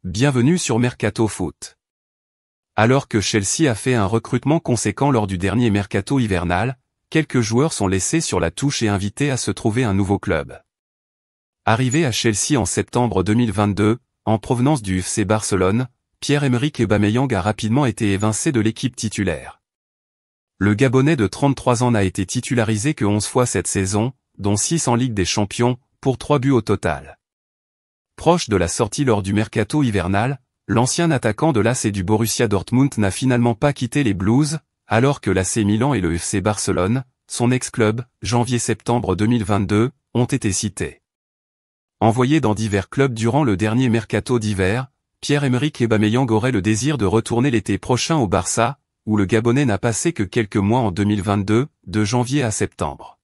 Bienvenue sur Mercato Foot. Alors que Chelsea a fait un recrutement conséquent lors du dernier mercato hivernal, quelques joueurs sont laissés sur la touche et invités à se trouver un nouveau club. Arrivé à Chelsea en septembre 2022, en provenance du FC Barcelone, Pierre-Emerick Aubameyang a rapidement été évincé de l'équipe titulaire. Le Gabonais de 33 ans n'a été titularisé que 11 fois cette saison, dont 6 en Ligue des Champions, pour 3 buts au total. Proche de la sortie lors du mercato hivernal, l'ancien attaquant de l'AS et du Borussia Dortmund n'a finalement pas quitté les Blues, alors que l'AC Milan et le FC Barcelone, son ex-club, janvier-septembre 2022, ont été cités. Envoyé dans divers clubs durant le dernier mercato d'hiver, Pierre-Emerick Aubameyang aurait le désir de retourner l'été prochain au Barça, où le Gabonais n'a passé que quelques mois en 2022, de janvier à septembre.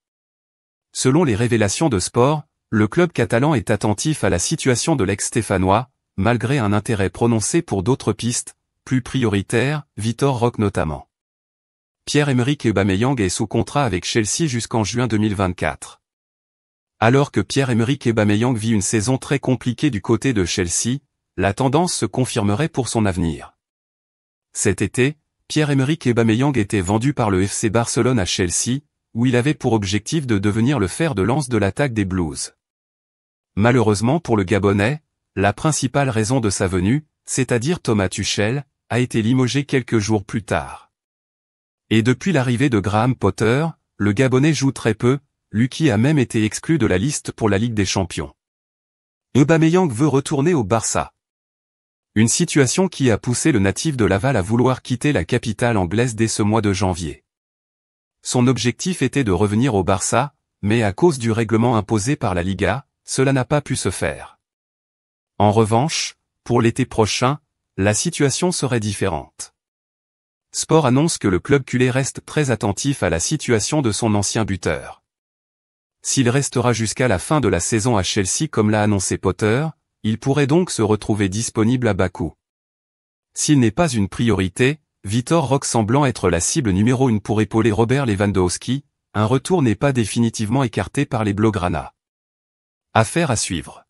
Selon les révélations de Sport, le club catalan est attentif à la situation de l'ex-stéphanois, malgré un intérêt prononcé pour d'autres pistes, plus prioritaires, Vitor Roque notamment. Pierre-Emerick Aubameyang est sous contrat avec Chelsea jusqu'en juin 2024. Alors que Pierre-Emerick Aubameyang vit une saison très compliquée du côté de Chelsea, la tendance se confirmerait pour son avenir. Cet été, Pierre-Emerick Aubameyang était vendu par le FC Barcelone à Chelsea, où il avait pour objectif de devenir le fer de lance de l'attaque des Blues. Malheureusement pour le Gabonais, la principale raison de sa venue, c'est-à-dire Thomas Tuchel, a été limogé quelques jours plus tard. Et depuis l'arrivée de Graham Potter, le Gabonais joue très peu, Lucky a même été exclu de la liste pour la Ligue des Champions. Aubameyang veut retourner au Barça. Une situation qui a poussé le natif de Laval à vouloir quitter la capitale anglaise dès ce mois de janvier. Son objectif était de revenir au Barça, mais à cause du règlement imposé par la Liga, cela n'a pas pu se faire. En revanche, pour l'été prochain, la situation serait différente. Sport annonce que le club culé reste très attentif à la situation de son ancien buteur. S'il restera jusqu'à la fin de la saison à Chelsea comme l'a annoncé Potter, il pourrait donc se retrouver disponible à bas coût. S'il n'est pas une priorité, Vitor Roque semblant être la cible numéro 1 pour épauler Robert Lewandowski, un retour n'est pas définitivement écarté par les Blaugrana. Affaire à suivre.